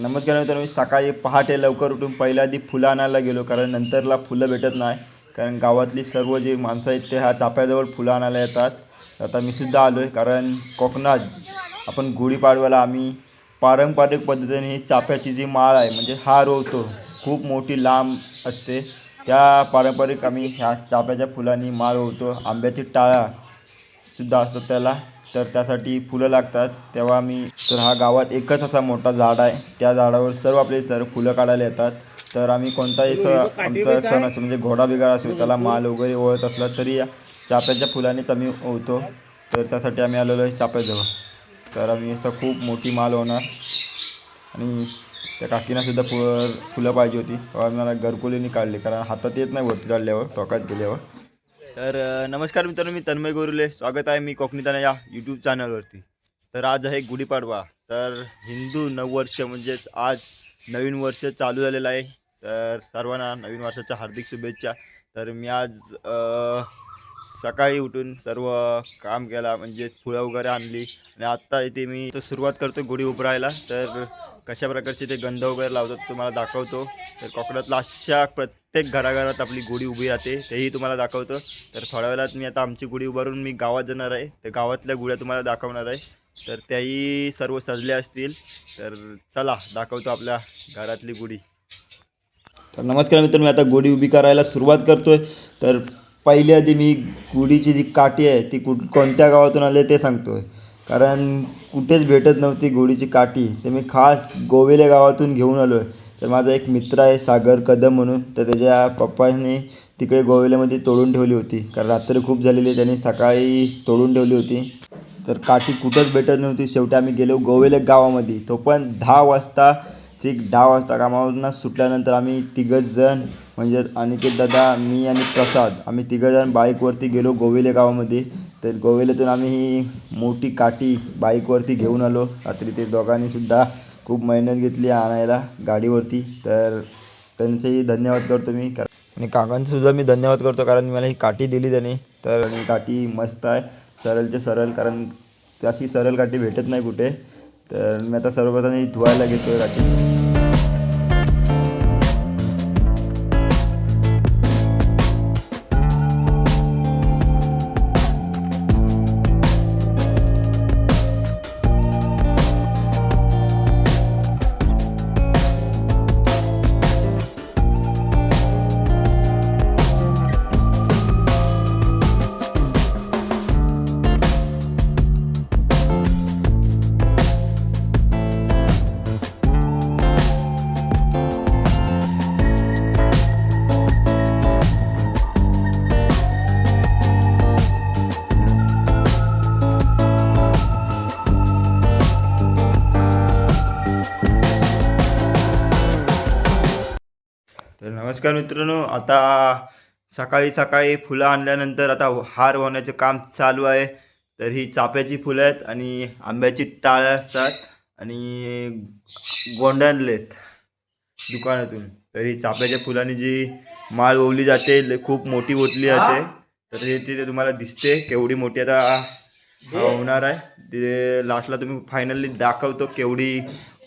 नमस्कार मित्रांनो, मी सकाळी पहाटे लवकर उठून पहिल्या आधी फुलं आणायला गेलो, कारण नंतरला फुलं भेटत नाही. कारण गावातली सर्व जी माणसं आहेत ते ह्या चाफ्याजवळ फुलं आणायला येतात. आता मी सुद्धा आलो आहे, कारण कोकणात आपण गुढीपाडव्याला आम्ही पारंपरिक पद्धतीने ही चाफ्याची जी माळ आहे म्हणजे हार ओवतो, खूप मोठी लांब असते. त्या पारंपरिक आम्ही ह्या चाफ्याच्या फुलांनी माळ ओवतो. आंब्याची टाळा सुद्धा असतात त्याला, तर त्यासाठी फुलं लागतात. तेव्हा मी तर हा गावात एकच असा मोठा झाड आहे, त्या झाडावर सर्व फुलं काढायला येतात. तर आम्ही कोणताही आमचा सण असो म्हणजे घोडा बिगार असो, त्याला माल वगैरे ओळत असला तरी या चाफ्याच्या फुलानेच आम्ही ओवतो. तर त्यासाठी आम्ही आलेलो आहे चाफ्याजवळ. तर आम्ही असं खूप मोठी माल होणार आणि त्या काकीना सुद्धा फुलं पाहिजे होती. तेव्हा मला घरकुलीने काढली, कारण हातात येत नाही वरती काढल्यावर, टोकात गेल्यावर. तर नमस्कार मित्रांनो, मी तन्मय गोरुले, स्वागत आहे मी कोकणीताना या यूट्यूब चॅनलवरती. तर आज आहे गुढीपाडवा. तर हिंदू नववर्ष म्हणजेच आज नवीन वर्ष चालू झालेलं आहे. तर सर्वांना नवीन वर्षाच्या हार्दिक शुभेच्छा. तर मी आज सकाळी उठून सर्व काम केला, म्हणजे फुलं वगैरे आणली आणि आत्ता इथे मी तो सुरुवात करतो गुढी उभारायला. तर कशा प्रकारचे ते गंध वगैरे लावतात तुम्हाला दाखवतो. तर कोकणातला अशा प्रत्येक घराघरात आपली गुढी उभी राहते, तेही तुम्हाला दाखवतो. तर थोड्या वेळात मी आता आमची गुढी उभारून मी गावात जाणार आहे. तर गावातल्या गुढ्या तुम्हाला दाखवणार आहे. तर त्याही सर्व सजल्या असतील. तर चला दाखवतो आपल्या घरातली गुढी. तर नमस्कार मित्रांनो, मी आता गुढी उभी करायला सुरुवात करतोय. तर पहिली आधी मी गुढीची जी काठी आहे ती कोणत्या गावातून आली ते सांगतोय, कारण कुठेच भेटत नव्हती गुढीची काठी. तर मी खास गोवेले गावातून घेऊन आलो आहे. तर माझा एक मित्र आहे सागर कदम म्हणून, तर त्याच्या पप्पाने तिकडे गोवेल्यामध्ये तोडून ठेवली होती, कारण रात्र खूप झालेली, त्यांनी सकाळी तोडून ठेवली होती. तर काठी कुठंच भेटत नव्हती. शेवटी आम्ही गेलो गोवेले गावामध्ये, तो पण 10 वाजता. ठीक 10 वाजता कामावरून सुटल्यानंतर आम्ही तिघंजण म्हणजे अनिकेत दादा, मी आणि प्रसाद, आम्ही तिघंजण बाईकवरती गेलो गोवेले गावामध्ये. तर गोवेल्यातून आम्ही ही मोठी काठी बाईकवरती घेऊन आलो. रात्री ते दोघांनीसुद्धा खूप मेहनत घेतली आणायला गाडीवरती. तर त्यांचेही धन्यवाद करतो मी, आणि काकांचंसुद्धा मी धन्यवाद करतो, कारण मला ही काठी दिली त्यांनी. तर ही काठी मस्त आहे, सरळचे सरळ, कारण अशी सरळ काठी भेटत नाही कुठे. तर मी आता सर्वप्रथम ही धुवायला घेतो आहे काठी. तर नमस्कार मित्रांनो, आता सकाळी सकाळी फुलं आणल्यानंतर आता हार होण्याचे काम चालू आहे. तर ही चाफ्याची फुलं आहेत आणि आंब्याची टाळं असतात आणि गोंड्यानलेत दुकानातून. तर ही चाफ्याच्या फुलांनी जी माळ ओवली जाते, खूप मोठी ओतली जाते. तर हे तिथे तुम्हाला दिसते केवढी मोठी आता होणार आहे. ते लास्टला तुम्ही फायनली दाखवतो केवढी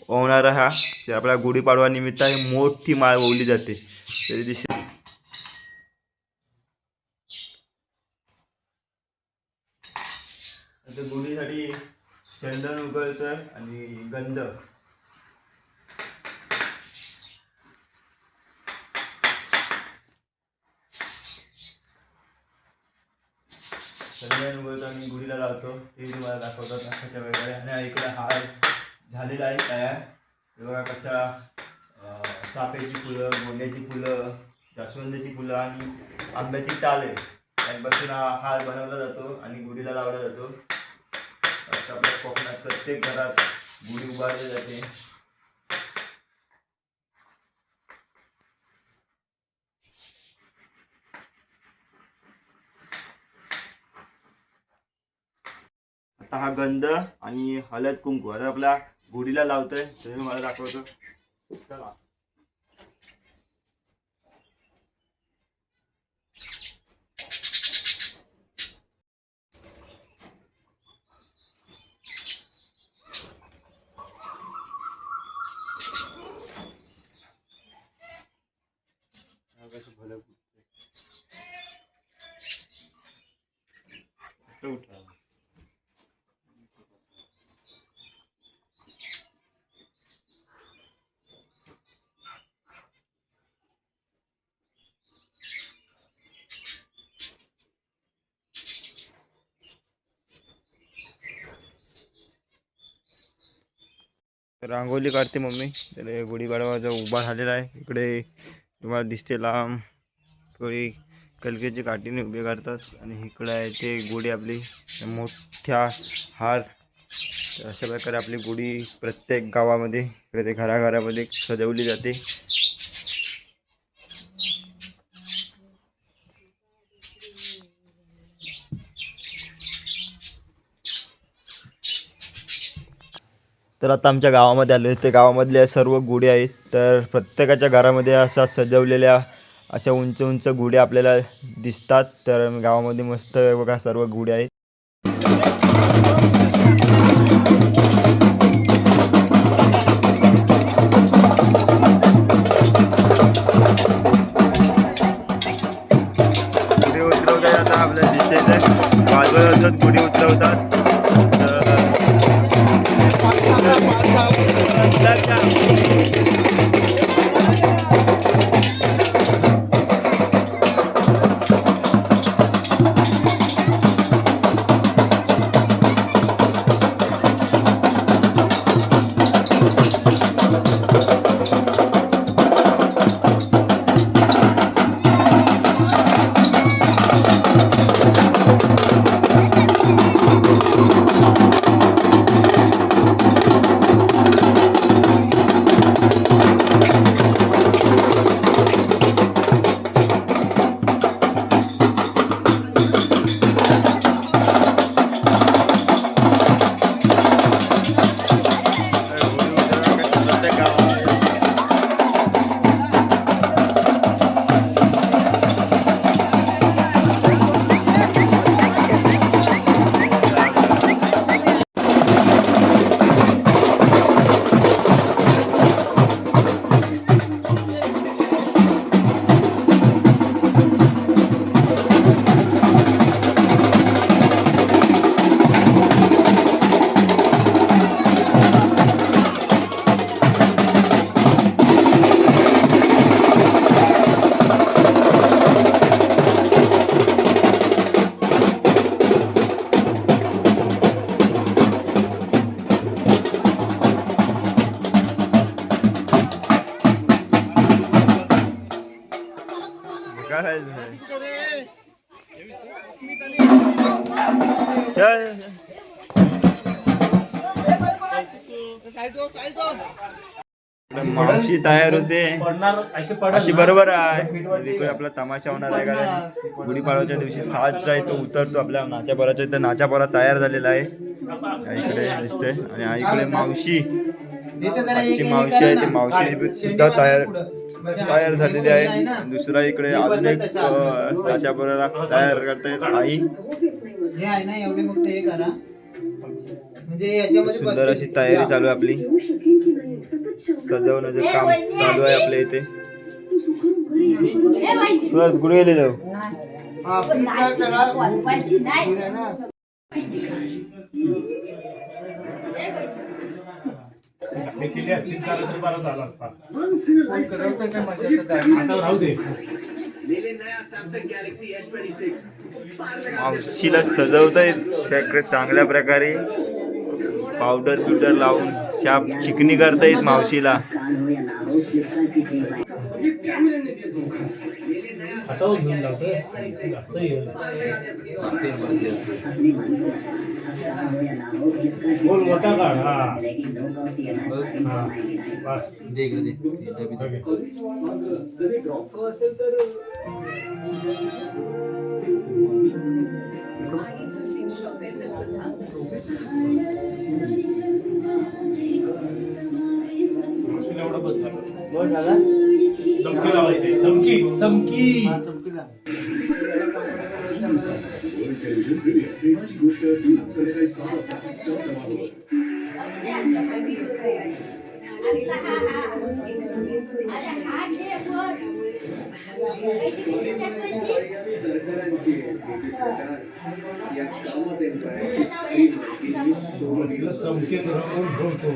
होणार आहे. हा ते आपल्या गुढीपाडवा निमित्त ही मोठी माळ ओवली जाते. तरी दिसते. आता गुढीसाठी चंदन उकळतोय आणि गंध. चंदन उकळतो आणि गुढीला लावतो, ते तुम्हाला दाखवतात कशा वेगळ्या. आणि इकडे हार झालेला आहे तयार. हे बघा कशा चाफ्याची फुलं, गोंड्याची फुलं, जास्वंदाची फुलं आणि आंब्याची टाळे यापासून हा हार बनवला जातो आणि गुढीला लावला जातो. आपल्या कोकणात प्रत्येक घरात गुढी उभारली जाते. आता हा गंध आणि हळद कुंकू आता आपल्या गुढीला लावतोय, ते मला दाखवतो. चला. रांगोली काढते मम्मी. तर गुढीपाडवाचा उभा झालेला आहे. इकडे तुम्हाला दिसते लांब कोळी कलकेची काठीने उभे करतात आणि इकडे आहे ते गुढी आपली मोठ्या हार. अशा प्रकारे आपली गुढी प्रत्येक गावामध्ये प्रत्येक घराघरामध्ये सजवली जाते. तर आता आमच्या गावामध्ये आलो. ते गावामधल्या सर्व गुढी आहेत. तर प्रत्येकाच्या घरामध्ये अशा सजवलेल्या अशा उंच उंच गुढ्या आपल्याला दिसतात. तर गावामध्ये मस्त बघा सर्व गुढ्या आहेत. गुढी उतरवतात आता आपल्याला दिसते वाजवत गुढी उतरवतात. मावशी तयार होते अशी बरोबर आहे. इकडे आपला तमाशा होणार आहे कारण गुढीपाडव्याच्या दिवशी साज आहे तो उतरतो आपल्या नाच्यापराच्या. तर नाच्यापरा तयार झालेला आहे इकडे दिसते. आणि इकडे मावशी मावशी आहे ती मावशी सुद्धा तयार झालेली आहे. दुसरा इकडे अजून एक नाच्यापराला तयार करतायत आई. सुंदर अशी तयारी चालू आहे आपली. सजवण्याचं काम चालू आहे आपल्या इथे. गुढी गेले जाऊ केली असतील तर बरा झाला असता. आता राहू दे. मावशीला सजवतायत चांगल्या प्रकारे. पावडर बिवडर लावून छाप चिकनी करतायत मावशीला. आता घेऊन लावतोय जास्त येईल. बोल मोठा काढ. हा बस दे इकडे दे. चमकी लावायची. चमकी चमकी तुला चमके रंगून ठेवतो.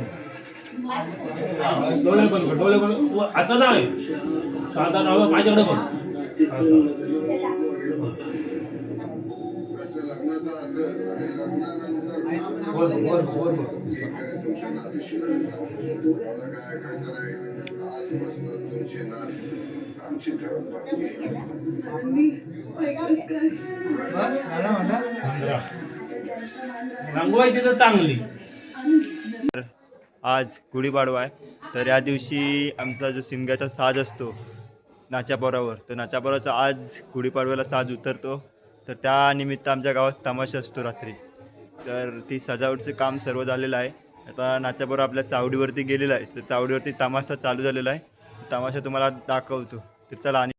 डोळे बंद कर, डोळे बंद. असं नाही साधा नाव माझ्याकडे बघ. रंगवायची तर चांगली. आज गुढीपाडवा आहे, तर या दिवशी आमचा जो शिमग्याचा साज असतो नाच्यापोरावर, तर नाच्यापोराचा आज गुढीपाडव्याला साज उतरतो. तर त्या निमित्त आमच्या गावात तमाशा असतो रात्री. तर ती सजावटचं काम सर्व झालेलं आहे. आता नाच्यापोरा आपल्या चावडीवरती गेलेला आहे, तर चावडीवरती तमाशा चालू झालेला आहे. तमाशा तुम्हाला दाखवतो. तर चला. आणि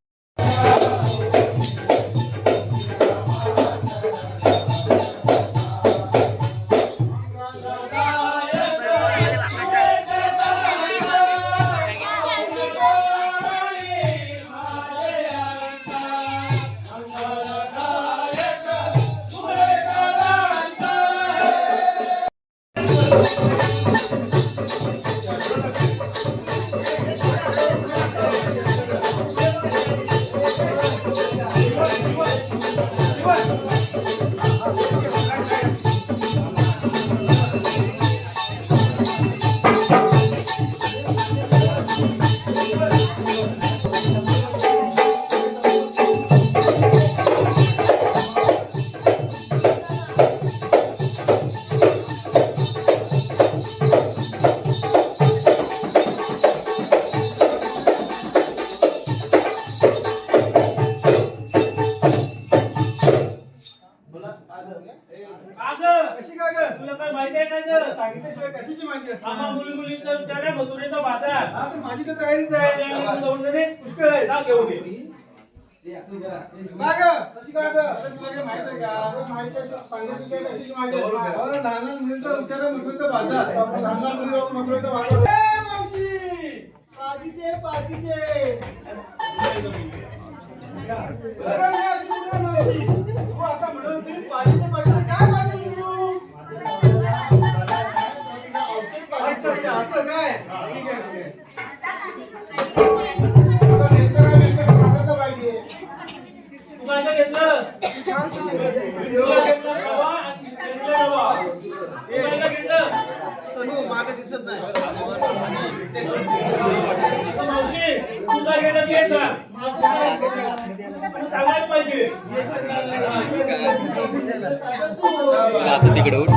तुला काय माहिती आहे का? सांगितल्याशिवाय कशाची माहिती असते? आम्हा मुली-मुलींचा विचार आहे, मथुरेचा बाजार. हा, तर माझी तर तयारीच आहे. जाऊन दे, पुष्कळ आहे. जा घेऊन ये. काय गं? कशी काय गं? आता तुला काय माहिती आहे का? माहिती आहे, सांगितल्याशिवाय कशाची माहिती असते? लहान मुलींचा विचार आहे, मथुरेचा बाजार. लहान मुली मथुरेचा बाजार. ए मावशी, पाजी दे, पाजी दे. अरे मी अशी म्हणतो मावशी. तू आता म्हणत होतीस पाजी दे, पाजी दे. काय पाहिजे तू? अच्छा अच्छा, असं काय? ठीक आहे, ठीक आहे. आता नेमकं काय नेमकं सांगायला पाहिजे. तू काय काय घेतलं? तुला घेतलं रवा आणि घेतलं रवा. तू काय काय घेतलं? तू मागे दिसत नाही. मावशी, तू काय घेतलं ते सांग. सांगायला पाहिजे. आता तिकडे उठ.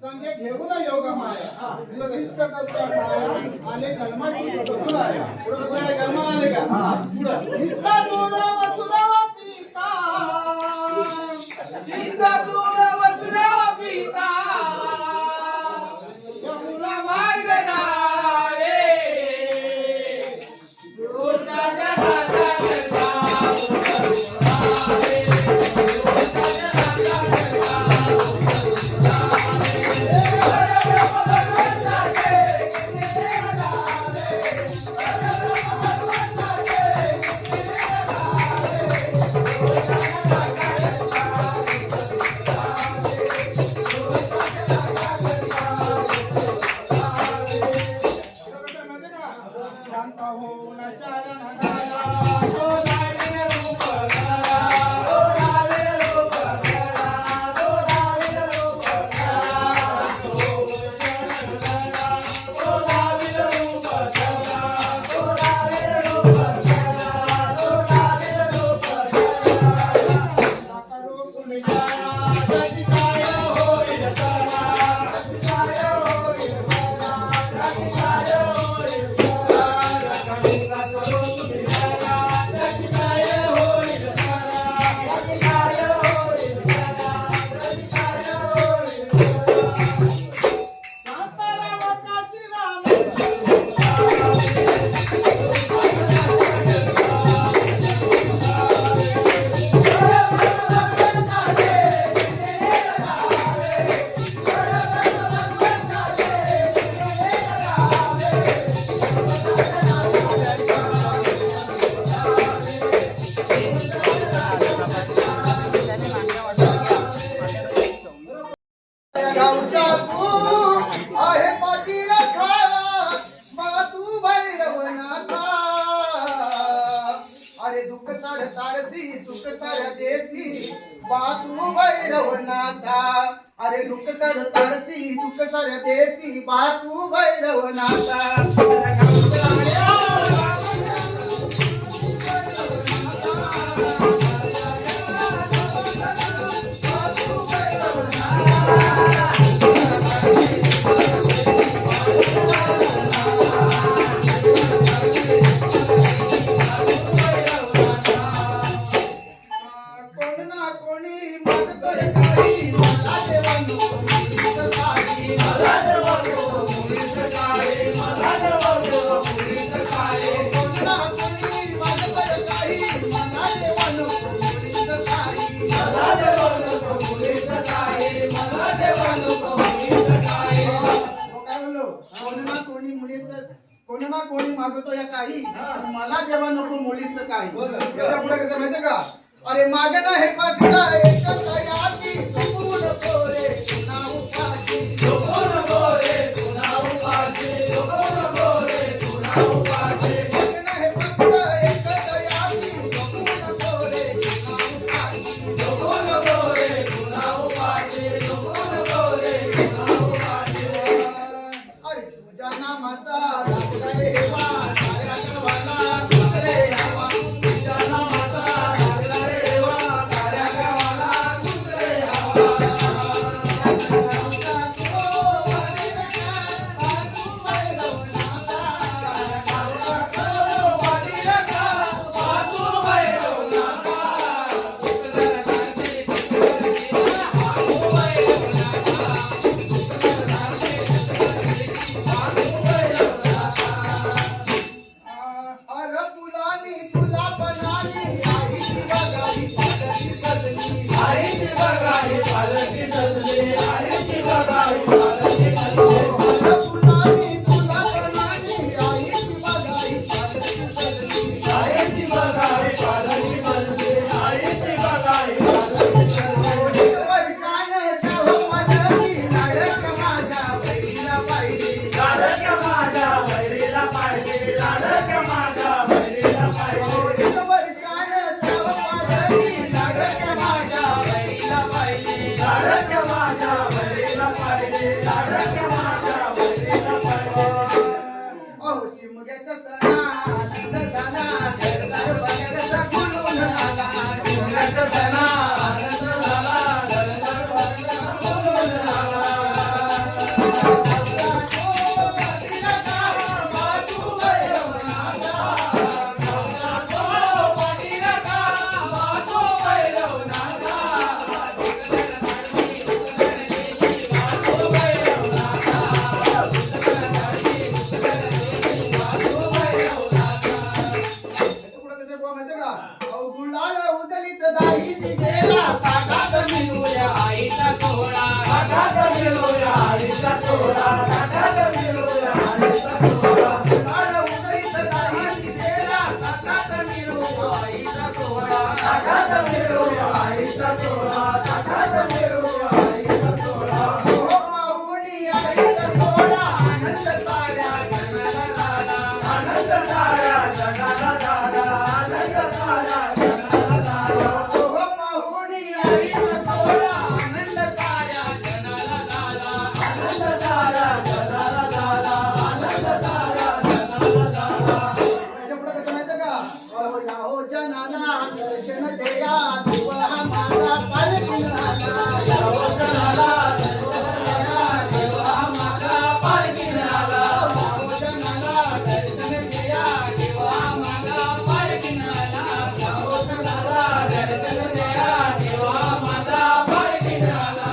संगे ते घेऊन योग माया प्रतिष्ठ करता माया आणि कलमाची बसून आया पुढे कर्म आले का पुढे नित्ता दूर वसुदेव पिता नित्ता दूर वसुदेव पिता यमुना मार्ग नावे दूरच्या गावचा तू आहे पाटील खाळा मातू भैरवनाथा अरे दुःख सार तारसी सुख सार देसी बातू भैरवनाथा अरे दुःख सार तारसी सुख सार देसी बातू भैरवनाथा कोण ना कोणी मागतोय काही मला देवा नको मुलीचं काही मला देवा नको मुलीचं काही मला देवा नको मुलीचं काही कोण ना कोणी मागतोय काही मला देवा नको मुलीचं काही मला देवा नको मुलीचं काही मला देवा नको मुलीचं काही काय म्हणलो कोण ना कोणी मागतोय काही मला देवा नको मुलीचं काही याच्या पुढे कसं माहितीये का अरे मागणं हे पाकिटा एकच याची सपून पोरे नाव पाची सपून पोरे नाव पाची सपून पोरे नाव पाची मागणं हे पाकिटा एकच याची सपून पोरे नाव पाची सपून पोरे नाव पाची सपून पोरे नाव पाची अरे तुझ्या नामाचा लागला रे वा साऱ्या गावाला सुंदरे हवा तुझ्या नामाचा लागला रे वा साऱ्या गावाला सुंदरे अरे फुलानी फुला बनानी आईची बघाई पालकी सजली आईची बघाई पालकी सजली आईची बघाई पालकी सजली अरे फुलानी फुला बनानी आईची बघाई पालकी सजली आईची बघाई पालकी सजली आईची बघाई पालकी सजली वर्षाने जाऊ माझी लाडक माझ्या बहिणीला पाहिजे लाडक माझ्या बहिणीला पाहिजे लाडक माझ्या बहिणीला पाहिजे वर्षाने जाऊ माझी लाडक माझ्या बहिणीला पाहिजे लाडक माझ्या बहिणीला पाहिजे लाडक माझ्या बहिणीला पाहिजे अहो शिमग्याचा सणा आनंद झाला घरदार बघायचा खुलून आला शिमग्याचा सणा आनंद झाला घरदार बघायचा खुलून आला पुढे कसं बुवा माहिती का गुलाल उदलित दाई दिसेला काकात मिळूया आईचा कोहळा काकात मिळूया आईचा कोहळा काकात मिळूया आईचा कोहळा गुलाल उदलित दाई दिसेला काकात मिळूया आईचा कोहळा काकात मिळूया आईचा कोहळा काकात मिळूया आईचा कोहळा हो माऊली आईचा कोहळा आनंद साऱ्या जगाला झाला आनंद साऱ्या जगाला झाला आनंद साऱ्या जगाला झाला हो माऊली आईचा कोहळा आनंद साऱ्या जगाला झाला आनंद साऱ्या जगाला झाला आनंद साऱ्या जगाला झाला याच्या पुढे कसं माहिती का हो जनाला दर्शन द्या देवा हा माझा पालखी राजा हो जनाला दर्शन द्या देवा हा माझा पालखी राजा हो जनाला दर्शन द्या देवा हा माझा पालखी राजा हो जनाला दर्शन द्या देवा हा माझा पालखी राजा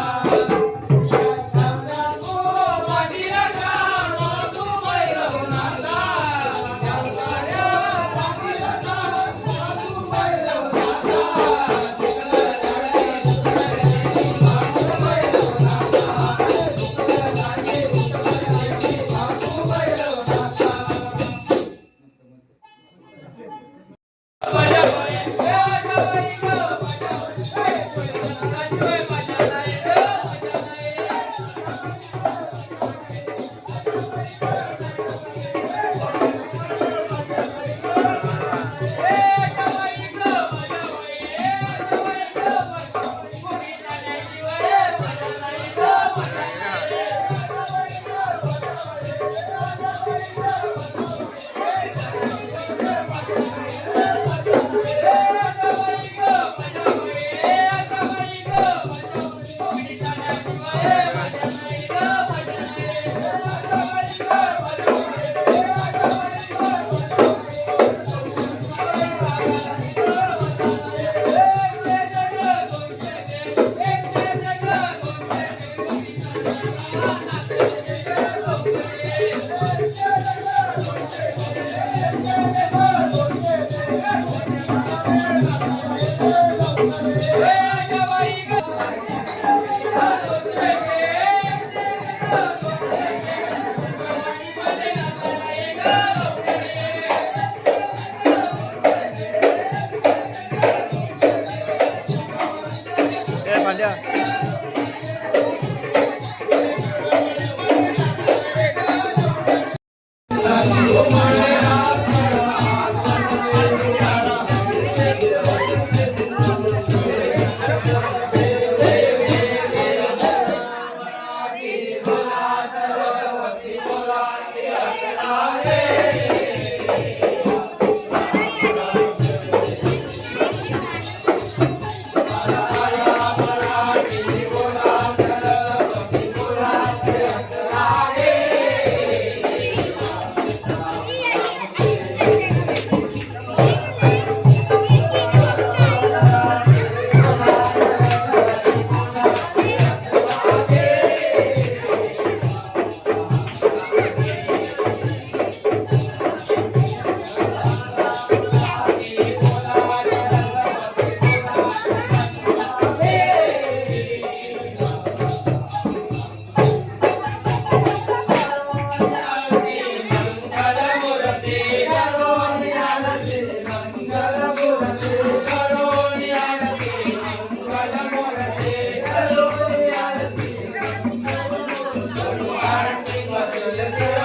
Let's go.